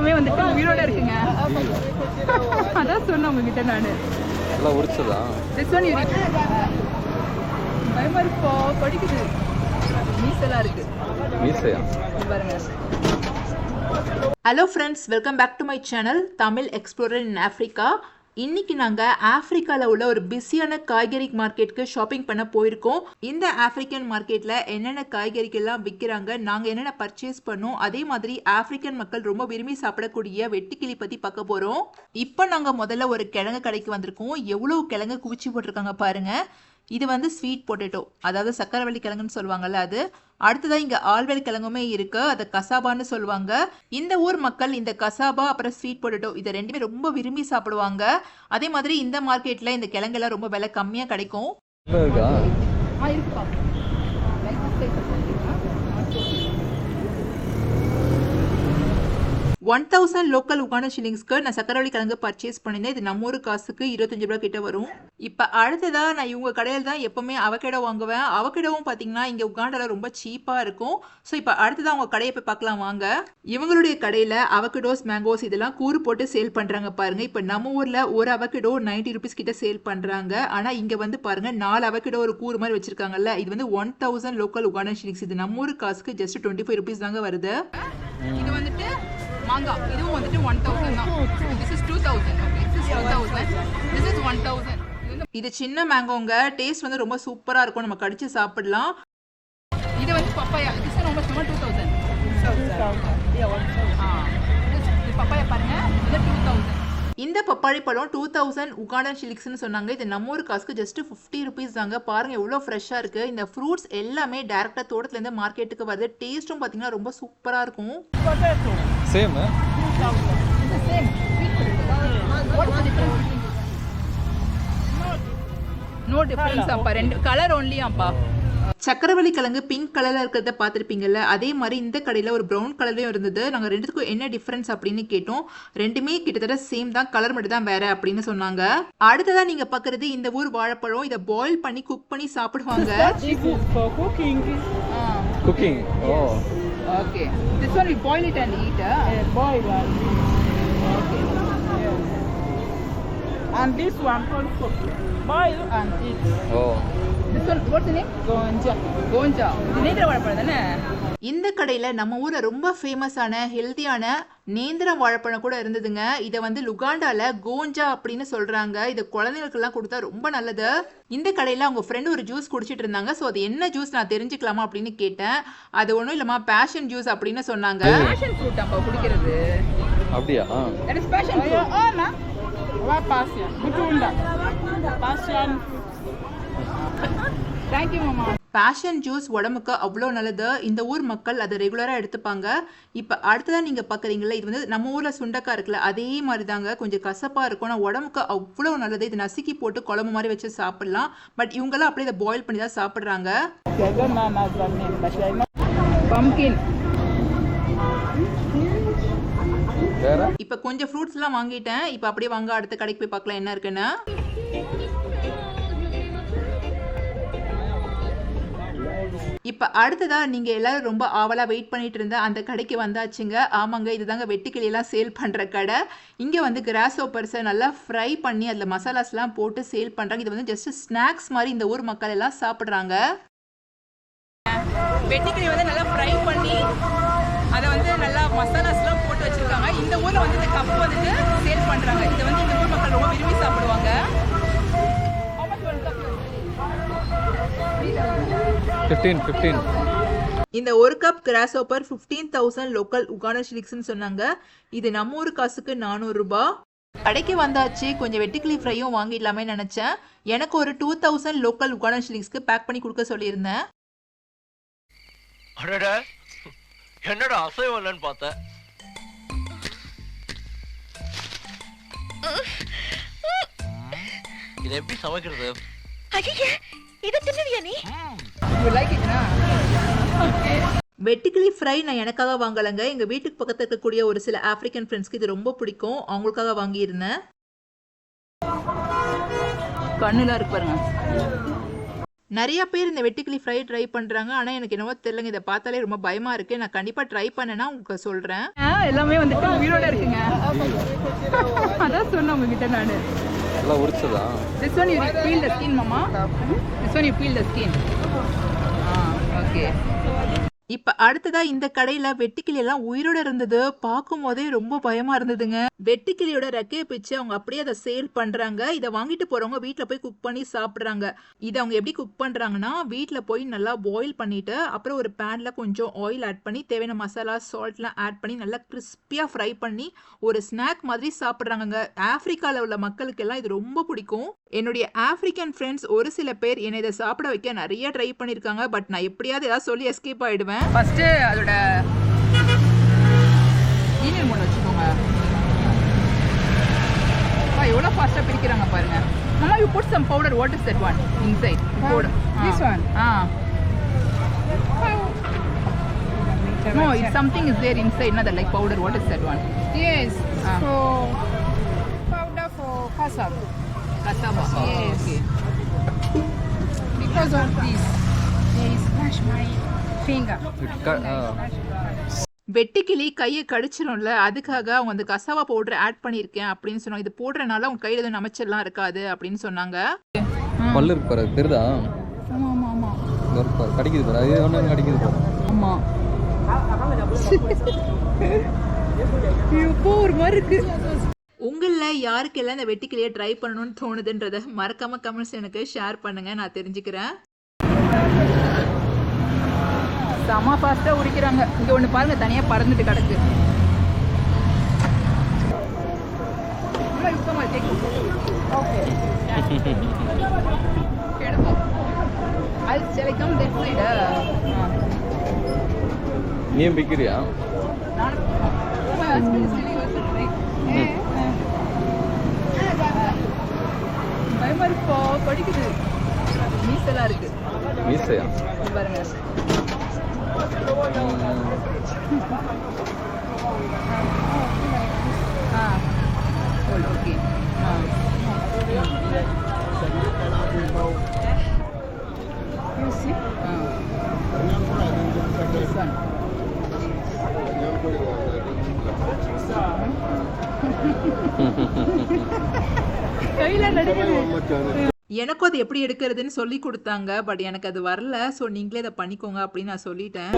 இன்னுமே வந்துட்டு உயிரோட இருக்குங்க. அதான் சொன்னேன் உங்ககிட்ட நான். எல்லாம் உரிச்சதா? திஸ் ஒன் யூ பயமா இருக்கோ? படிக்குது. மீசெல்லாம் இருக்கு. மீசையா? பாருங்க. Hello friends, welcome back to my channel Tamil explorer in Africa. இன்னைக்கு நாங்கள் ஆஃப்ரிக்காவில் உள்ள ஒரு பிஸியான காய்கறி மார்க்கெட்டுக்கு ஷாப்பிங் பண்ண போயிருக்கோம். இந்த ஆஃப்ரிக்கன் மார்க்கெட்டில் என்னென்ன காய்கறிகள்லாம் விற்கிறாங்க, நாங்கள் என்னென்ன பர்ச்சேஸ் பண்ணோம், அதே மாதிரி ஆஃப்ரிக்கன் மக்கள் ரொம்ப விரும்பி சாப்பிடக்கூடிய வெட்டுக்கிளி பற்றி பார்க்க போகிறோம். இப்போ நாங்கள் முதல்ல ஒரு கிழங்கு கடைக்கு வந்திருக்கோம். எவ்வளோ கிழங்கு குவிச்சு போட்டிருக்காங்க பாருங்கள். இது வந்து ஸ்வீட் பொட்டேட்டோ, அதாவது சக்கரவள்ளி கிழங்குன்னு சொல்லுவாங்கல்ல அது. அடுத்ததான் இங்கே ஆல்வெல் கிழங்குமே இருக்கு, அதை கசாபான்னு சொல்லுவாங்க. இந்த ஊர் மக்கள் இந்த கசாபா அப்புறம் ஸ்வீட் பொட்டேட்டோ இதை ரெண்டுமே ரொம்ப விரும்பி சாப்பிடுவாங்க. அதே மாதிரி இந்த மார்க்கெட்டில் இந்த கிழங்கெல்லாம் ரொம்ப விலை கம்மியாக கிடைக்கும். 1000 லோக்கல் உகானா ஷில்லிங்ஸ்க்கு நான் சக்கரவள்ளி கிழங்கு பர்ச்சேஸ் பண்ணியிருந்தேன். இது நம்ம ஊர் காசுக்கு 25 ரூபா கிட்ட வரும். இப்போ அடுத்ததாக நான் இவங்க கடையில் தான் எப்போவுமே அவகேடோ வாங்குவேன். அவகேடோவும் பார்த்தீங்கன்னா இங்கே உகாண்டாவில் ரொம்ப சீப்பாக இருக்கும். ஸோ இப்போ அடுத்ததாக அவங்க கடையை போய் பார்க்கலாம் வாங்க. இவங்களுடைய கடையில் அவகேடோஸ், மேங்கோஸ் இதெல்லாம் கூறு போட்டு சேல் பண்ணுறாங்க பாருங்கள். இப்போ நம்ம ஊரில் ஒரு அவகேடோ 90 ருபீஸ் கிட்ட சேல் பண்ணுறாங்க. ஆனால் இங்கே வந்து பாருங்கள் 4 அவகேடோ ஒரு கூறு மாதிரி வச்சுருக்காங்கல்ல. இது வந்து 1000 லோக்கல் உகானா ஷில்லிங்ஸ். இது நம்ம ஊர் காசுக்கு ஜஸ்ட் 25 ருபீஸ் தாங்க வருது. இது வந்துட்டு மாங்காய், இதுவும் வந்துட்டு 1000 தான். This is 2000. Okay, this is 2000. This is 1000. இது சின்ன மேங்கோங்க. டேஸ்ட் வந்து ரொம்ப சூப்பரா இருக்கும், நம்ம கடிச்சு சாப்பிடலாம். இது வந்து papaya. This is almost 2000. Yeah, 1000. இது பப்பாயா பாருங்க. இது 2000. இந்த பப்பாளி பழம் 2000 உகானா ஷில்லிங்ஸ்னு சொன்னாங்க. இது நம்ம ஊர் காசுக்கு ஜஸ்ட் 50 ருபீஸ் தாங்க. பாருங்க எவ்வளோ ஃப்ரெஷ்ஷாக இருக்கு. இந்த ஃப்ரூட்ஸ் எல்லாமே டைரக்டா தோட்டத்துல இருந்து மார்க்கெட்டுக்கு வருது. டேஸ்ட்டும் பார்த்தீங்கன்னா ரொம்ப சூப்பரா இருக்கும். Same same. What's the difference? No difference அப்பா. ரெண்டு கலர் ஒன்லி அப்பா. சக்கரவள்ளி கிழங்கு பிங்க் கலர்ல இருக்கிறத பார்த்துருப்பீங்கல்ல, அதே மாதிரி இந்த கடையில் ஒரு ப்ரௌன் கலர்லேயும் இருந்தது. நாங்கள் ரெண்டுத்துக்கும் என்ன டிஃப்ரென்ஸ் அப்படின்னு கேட்டோம். ரெண்டுமே கிட்டத்தட்ட சேம் தான், கலர் மட்டும் தான் வேற அப்படின்னு சொன்னாங்க. அடுத்ததான் நீங்க பார்க்கறது இந்த ஊர் வாழைப்பழம். இதை பாயில் பண்ணி குக் பண்ணி சாப்பிடுவாங்க. Cooking. Oh okay. This one we boil it and eat. Boil and Okay. and this one also boil and eat. Oh This one what's the name? Gonja. கோஞ்சா. இது நேந்திர வாழைப்பழம் தானே? இந்த கடையில் நம்ம ஊரில் ரொம்ப ஃபேமஸான ஹெல்த்தியான நேந்திரம் வாழைப்பழம் கூட இருந்ததுங்க. இதை வந்து லுகாண்டால கோஞ்சா அப்படின்னு சொல்றாங்க. இது குழந்தைகளுக்கெல்லாம் கொடுத்தா ரொம்ப நல்லது. இந்த கடையில் அவங்க ஃப்ரெண்டு ஒரு ஜூஸ் குடிச்சிட்டு இருந்தாங்க. ஸோ அது என்ன ஜூஸ் நான் தெரிஞ்சுக்கலாமா அப்படின்னு கேட்டேன். அது ஒன்றும் இல்லைம்மா, பேஷன் ஜூஸ் அப்படின்னு சொன்னாங்க. பேஷன் ஃப்ரூட் அப்பா குடிக்கிறது. அப்படியா? That is passion fruit. Oh, na. What passion? Butunda. Passion. Thank you mama. Passion juice உடம்புக்கு அவ்வளோ நல்லது. இந்த ஊர் மக்கள் அதை ரெகுலராக எடுத்துப்பாங்க. இப்போ அடுத்ததான் நீங்கள் பார்க்குறீங்களா, இது வந்து நம்ம ஊரில் சுண்டக்காய் இருக்குல்ல, அதே மாதிரி தாங்க. கொஞ்சம் கசப்பாக இருக்கும், ஆனால் உடம்புக்கு அவ்வளோ நல்லது. இது நசுக்கி போட்டு குழம்பு மாதிரி வச்சு சாப்பிடலாம். பட் இவங்கெல்லாம் அப்படியே இதை பாயில் பண்ணி தான் சாப்பிட்றாங்க. I don't know another name, but I know. Pumpkin. வேற? இப்போ கொஞ்சம் ஃப்ரூட்ஸ்லாம் வாங்கிட்டேன். இப்போ அப்படியே வாங்க அடுத்த கடைக்கு போய் பார்க்கலாம் என்ன இருக்குன்னு. இப்போ அடுத்ததா நீங்கள் எல்லாரும் ரொம்ப ஆவலாக வெயிட் பண்ணிட்டு இருந்த அந்த கடைக்கு வந்தாச்சுங்க. ஆமாங்க, இதுதாங்க வெட்டுக்கிளியெல்லாம் சேல் பண்ணுற கடை. இங்கே வந்து கிராஸ் ஓப்பர்ஸை நல்லா ஃப்ரை பண்ணி அதில் மசாலாஸ்லாம் போட்டு சேல் பண்ணுறாங்க. இது வந்து ஜஸ்ட் ஸ்நாக்ஸ் மாதிரி இந்த ஊர் மக்கள் எல்லாம் சாப்பிட்றாங்க. வெட்டுக்கிளி வந்து நல்லா ஃப்ரை பண்ணி அதை வந்து நல்லா மசாலாஸ்லாம் போட்டு வச்சிருக்காங்க. இந்த ஊரில் வந்து இந்த கப் வந்துட்டு சேல் பண்ணுறாங்க. இதை வந்து இந்த ஊர் மக்கள் ரொம்ப விரும்பி சாப்பிடுவாங்க. 15. இந்த ஒரு கப் கிராஸ் ஓப்பர் 15,000 லோக்கல் உகானா ஷில்லிங்ஸ்னு சொன்னாங்க. இது நம்ம ஊர் காசுக்கு 400 ரூபாய். கடைக்கு வந்தாச்சு. கொஞ்சம் வெட்டுக்கிளி ஃப்ரையும் வாங்கிடலாமே நினச்சேன். எனக்கு ஒரு 2000 லோக்கல் உகானா ஷில்லிங்ஸ்க்கு பேக் பண்ணி கொடுக்க சொல்லியிருந்தேன். என்னடா அசைவம்லன்னு பார்த்தேன். இது எப்படி சமைக்கிறது? You like it, na? வெட்டுக்கிளி ஃப்ரை நான் எனக்காக வாங்கலைங்க. எங்கள் வீட்டுக்கு பக்கத்தில் இருக்கக்கூடிய ஒரு சில ஆஃப்ரிக்கன் ஃப்ரெண்ட்ஸ்க்கு இது ரொம்ப பிடிக்கும், அவங்களுக்காக வாங்கியிருந்தேன். கண்ணுலாம் இருக்கு பாருங்க. நிறைய பேர் இந்த வெட்டுக்கிளி ஃப்ரை ட்ரை பண்ணுறாங்க. ஆனால் எனக்கு என்னவோ தெரியலங்க, இதை பார்த்தாலே ரொம்ப பயமாக இருக்குது. நான் கண்டிப்பாக ட்ரை பண்ணேன்னா உங்களுக்கு சொல்கிறேன். எல்லாமே வந்துட்டு உயிரோட இருக்குங்க. அதான் சொன்னேன் உங்ககிட்ட நான். எல்லாம் உரிச்சதா? This one you peel the skin, mama. This one you peel the skin. Okay. இப்போ அடுத்ததா இந்த கடையில் வெட்டுக்கிளி எல்லாம் உயிரோட இருந்தது. பார்க்கும் போதே ரொம்ப பயமாக இருந்ததுங்க. வெட்டுக்கிளியோட ரெக்கையை பிச்சு அவங்க அப்படியே அதை சேல் பண்ணுறாங்க. இதை வாங்கிட்டு போகிறவங்க வீட்டில் போய் குக் பண்ணி சாப்பிட்றாங்க. இதை அவங்க எப்படி குக் பண்ணுறாங்கன்னா, வீட்டில் போய் நல்லா பாயில் பண்ணிவிட்டு அப்புறம் ஒரு பேனில் கொஞ்சம் ஆயில் ஆட் பண்ணி தேவையான மசாலா சால்ட்லாம் ஆட் பண்ணி நல்லா கிறிஸ்பியாக ஃப்ரை பண்ணி ஒரு ஸ்நாக் மாதிரி சாப்பிட்றாங்க. ஆப்பிரிக்காவில் உள்ள மக்களுக்கெல்லாம் இது ரொம்ப பிடிக்கும். என்னுடைய ஆப்பிரிக்கன் ஃப்ரெண்ட்ஸ் ஒரு சில பேர் என்னை இதை சாப்பிட வைக்க நிறைய ட்ரை பண்ணியிருக்காங்க. பட் நான் எப்படியாவது ஏதாவது சொல்லி எஸ்கேப் ஆகிடுவேன். ஃபஸ்ட்டு அதோட ஈனியன் மோட் வச்சுக்கோங்க. எவ்வளோ ஃபாஸ்ட்டாக பிரிக்கிறாங்க பாருங்க. Mama, you put some powder. What is that one inside? Powder. This one? No, it's something is there inside. Not like powder. What is that one? Yes. For powder for cassava. Cassava. Yes. Okay. Because of this, they smash my finger. வெட்டுக்கிளி கையை கடிச்சிடும்ல, அதுக்காக அவங்க அந்த கசாவா powder add பண்ணியிருக்கேன் அப்படின்னு சொன்னாங்க. இது போடுறதுனால அவங்க கையில் எதுவும் நமைச்செல்லாம் இருக்காது அப்படின்னு சொன்னாங்க. பல்லு இருக்கு பாரு, தெரியுதா? ஆமாம் ஆமாம் ஆமாம். கடிக்குது பாரு, அது ஒன்று கடிக்குது பாரு. ஆமாம். இப்போ ஒரு மாதிரி இருக்கு. உங்களில் யாருக்கெல்லாம் இந்த வெட்டுக்கிளியை ட்ரை பண்ணணும்னு தோணுதுன்றதை மறக்காம கமெண்ட்ஸ் எனக்கு ஷேர் பண்ணுங்க, நான் தெரிஞ்சுக்கிறேன். செம ஃபாஸ்ட்டாக உரிக்கிறாங்க. இங்கே ஒன்று பாருங்கள், தனியாக பறந்துட்டு கிடக்கு. அது சிலைக்கும் தட் சைடா. நீயும் பிக்கிறியா? பயமா இருப்போ, படிக்குது. மீசெல்லாம் இருக்கு. மீசையா? பாருங்க. Okay. You see? This one. கையில நடிக்குது. எனக்கும் அது எப்படி எடுக்கிறதுன்னு சொல்லி கொடுத்தாங்க. பட் எனக்கு அது வரல. ஸோ நீங்களே இதை பண்ணிக்கோங்க அப்படின்னு நான் சொல்லிட்டேன்.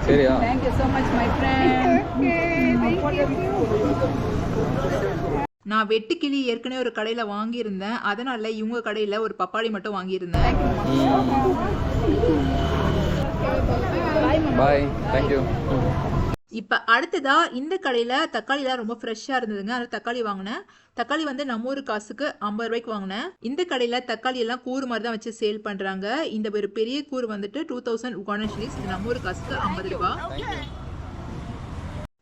சரியா? Thank you so much, my friend. நான் வெட்டுக்கிளி ஏற்கனவே ஒரு கடையில் வாங்கியிருந்தேன். அதனால இவங்க கடையில் ஒரு பப்பாளி மட்டும் வாங்கியிருந்தேன். பாய், தேங்க்யூ. இப்போ அடுத்ததா இந்த கடையில் தக்காளிலாம் ரொம்ப ஃப்ரெஷ்ஷாக இருந்ததுங்க. அதனால் தக்காளி வாங்கினேன். தக்காளி வந்து நம்ம ஊர் காசுக்கு 50 ரூபாய்க்கு வாங்கினேன். இந்த கடையில் தக்காளி எல்லாம் கூறு மாதிரி தான் வச்சு சேல் பண்ணுறாங்க. இந்த ஒரு பெரிய கூறு வந்துட்டு 2000 உகானா ஷிலிங்ஸ். இது நம்ம ஊர் காசுக்கு 50 ரூபா.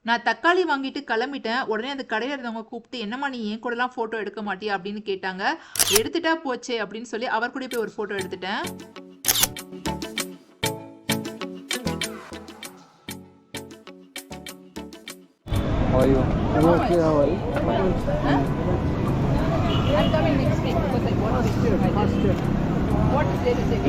நான் தக்காளி வாங்கிட்டு கிளம்பிட்டேன். உடனே அந்த கடையில் இருந்தவங்க கூப்பிட்டு, என்னம்மா நீ என் கூடலாம் ஃபோட்டோ எடுக்க மாட்டியா அப்படின்னு கேட்டாங்க. எடுத்துட்டா போச்சே அப்படின்னு சொல்லி அவர் கூட போய் ஒரு ஃபோட்டோ எடுத்துட்டேன். ஐயோ, Okay, how are you? I'm coming next week because I want to picture my district. What is there to say?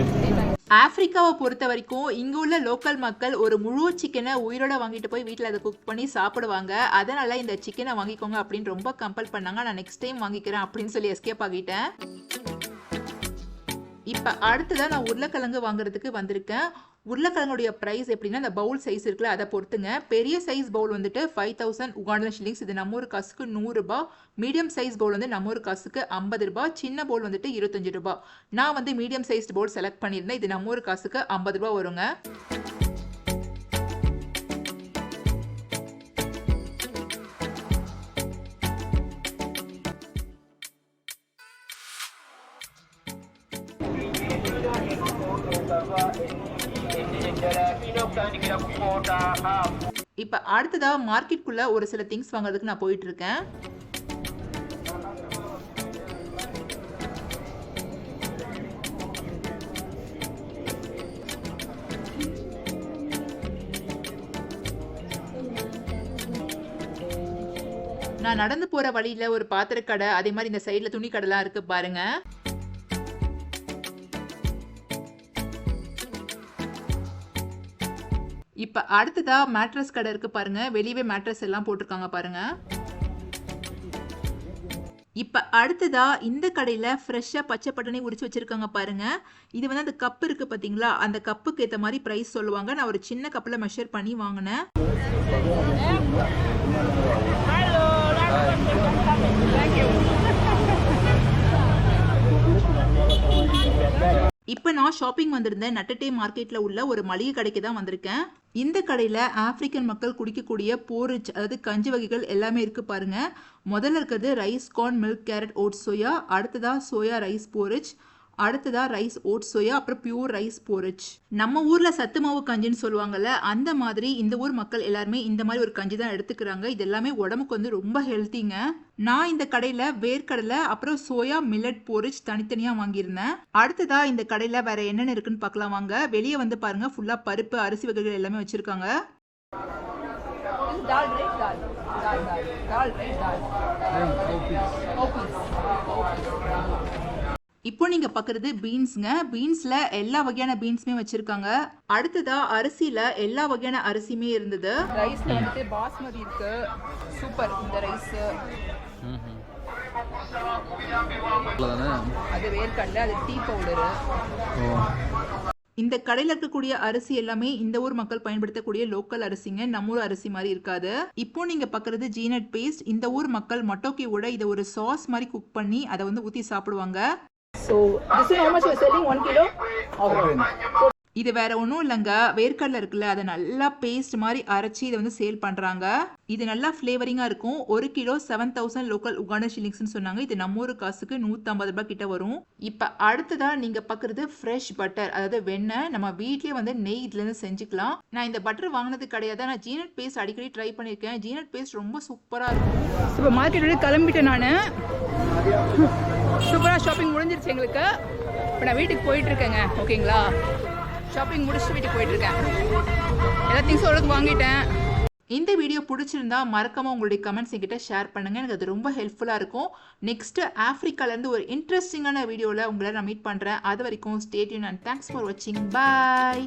ஆப்பிரிக்காவை பொறுத்த வரைக்கும் இங்கே உள்ள லோக்கல் மக்கள் ஒரு முழு சிக்கனை உயிரோட வாங்கிட்டு போய் வீட்டில் அதை குக் பண்ணி சாப்பிடுவாங்க. அதனால இந்த சிக்கனை வாங்கிக்கோங்க அப்படின்னு ரொம்ப கம்பல் பண்ணாங்க. நான் நெக்ஸ்ட் டைம் வாங்கிக்கிறேன் அப்படின்னு சொல்லி எஸ்கேப் ஆகிட்டேன். இப்போ அடுத்ததான் நான் உருளைக்கிழங்கு வாங்குறதுக்கு வந்திருக்கேன். உருளைக்கிழங்குடைய ப்ரைஸ் எப்படின்னா, இந்த பவுல் சைஸ் இருக்குல்ல அதை பொறுத்துங்க. பெரிய சைஸ் பவுல் வந்துட்டு 5000 உகானா ஷிலிங்ஸ். இது நம்ம ஊர் காசுக்கு 100 ரூபாய். மீடியம் சைஸ் பவுல் வந்து நம்ம ஊர் காசுக்கு 50 ரூபாய். சின்ன பவுல் வந்துட்டு 25 ரூபாய். நான் வந்து மீடியம் சைஸ் பவுல் செலக்ட் பண்ணியிருந்தேன். இது நம்ம ஊர் காசுக்கு 50 ரூபாய் வருங்க. இப்போ அடுத்ததா மார்க்கெட்டுக்குள்ள ஒரு சில திங்ஸ் வாங்குறதுக்கு நான் போயிட்டு இருக்கேன். நான் நடந்து போற வழியில ஒரு பாத்திர கடை, அதே மாதிரி இந்த சைடுல துணி கடைலாம் இருக்கு பாருங்க. இப்போ அடுத்ததா மேட்ரஸ் கடை இருக்கு பாருங்க. வெளியவே மேட்ரஸ் எல்லாம் போட்டிருக்காங்க பாருங்க. இப்போ அடுத்ததா இந்த கடையில் ஃப்ரெஷ்ஷாக பச்சை பட்டாணி உரிச்சு வச்சிருக்காங்க பாருங்க. இது வந்து அந்த கப்பு இருக்கு பார்த்தீங்களா, அந்த கப்புக்கு ஏற்ற மாதிரி ப்ரைஸ் சொல்லுவாங்க. நான் ஒரு சின்ன கப்பில் மெஷர் பண்ணி வாங்கினேன். இப்போ நான் ஷாப்பிங் வந்திருந்தேன். நட்டட்டே மார்க்கெட்டில் உள்ள ஒரு மளிகை கடைக்கு தான் வந்திருக்கேன். இந்த கடையில் ஆப்பிரிக்கன் மக்கள் குடிக்கக்கூடிய போரிச், அதாவது கஞ்சி வகைகள் எல்லாமே இருக்கு பாருங்க. முதல்ல இருக்கிறது rice corn milk carrot oats soya, அடுத்ததா சோயா ரைஸ் போரிச், அடுத்ததா ரைஸ் ஓட்ஸ் சோயா, அப்புறம் பியூர் ரைஸ் போரிச். நம்ம ஊர்ல சத்து மாவு கஞ்சின்னு சொல்லுவாங்கல்ல, அந்த மாதிரி இந்த ஊர் மக்கள் எல்லாருமே இந்த மாதிரி ஒரு கஞ்சி தான் எடுத்துக்கிறாங்க. இது எல்லாமே உடம்புக்கு வந்து ரொம்ப ஹெல்த்திங்க. நான் இந்த கடையில வேர்க்கடலை அப்புறம் சோயா மில்லட் போரிச் தனித்தனியா வாங்கியிருந்தேன். அடுத்ததா இந்த கடையில வேற என்னென்ன இருக்குன்னு பார்க்கலாம் வாங்க. வெளியே வந்து பாருங்க, ஃபுல்லா பருப்பு அரிசி வகைகள் எல்லாமே வச்சிருக்காங்க. இப்போ நீங்க பாக்குறது பீன்ஸ்ங்க. பீன்ஸ்ல எல்லா வகையான பீன்ஸுமே வச்சிருக்காங்க. அடுத்ததா அரிசியில எல்லா வகையான அரிசியுமே இருந்தது. ரைஸ்ல வந்துட்டு பாஸ்மதி இருக்கு. சூப்பர் இந்த ரைஸ். அது வேர்க்கடலை, அது டீ பவுடரு. இந்த கடையில் இருக்கக்கூடிய அரிசி எல்லாமே இந்த ஊர் மக்கள் பயன்படுத்தக்கூடிய லோக்கல் அரிசிங்க. நம்ம ஊர் அரிசி மாதிரி இருக்காது. இப்போ நீங்க பாக்குறது ஜீனட் பேஸ்ட். இந்த ஊர் மக்கள் மட்டோக்கியோட இதை ஒரு சாஸ் மாதிரி குக் பண்ணி அதை வந்து ஊத்தி சாப்பிடுவாங்க. So this is how much you are selling 1 kilo? இது வேற ஒன்றும் இல்லைங்க, வேர்க்கடலை இருக்குல்ல, அதை நல்லா பேஸ்ட் மாதிரி அரைச்சி இதை வந்து சேல் பண்ணுறாங்க. இது நல்லா ஃப்ளேவரிங்காக இருக்கும். 1 கிலோ 7000 லோக்கல் உகாண்டா ஷில்லிங்ஸ்னு சொன்னாங்க. இது நம்ம ஊர் காசுக்கு 150 ரூபாய் கிட்ட வரும். இப்போ அடுத்ததாக நீங்கள் பார்க்குறது ஃப்ரெஷ் பட்டர், அதாவது வெண்ணெய். நம்ம வீட்லேயே வந்து நெய் இதுலேருந்து செஞ்சுக்கலாம். நான் இந்த பட்டர் வாங்கினது கிடையாது. நான் ஜீனட் பேஸ்ட் அடிக்கடி ட்ரை பண்ணியிருக்கேன். ஜீனட் பேஸ்ட் ரொம்ப சூப்பராக இருக்கும். இப்போ மார்க்கெட்டோட கிளம்பிட்டேன் நான். சூப்பராக ஷாப்பிங் முடிஞ்சிருச்சு எங்களுக்கு. இப்போ நான் வீட்டுக்கு போயிட்டுருக்கேங்க. ஓகேங்களா, ஷாப்பிங் முடிச்சுட்டு வீட்டுக்கு போயிட்டுருக்கேன். எல்லா திங்ஸும் ஓரளவுக்கு வாங்கிட்டேன். இந்த வீடியோ பிடிச்சிருந்தா மறக்காம உங்களுடைய கமெண்ட்ஸ் என்கிட்ட ஷேர் பண்ணுங்க. எனக்கு அது ரொம்ப ஹெல்ப்ஃபுல்லாக இருக்கும். நெக்ஸ்ட் ஆஃப்ரிக்காலேருந்து ஒரு இன்ட்ரெஸ்டிங்கான வீடியோவில் உங்களை நான் மீட் பண்ணுறேன். அது வரைக்கும் stay tune and thanks for வாட்சிங். பாய்.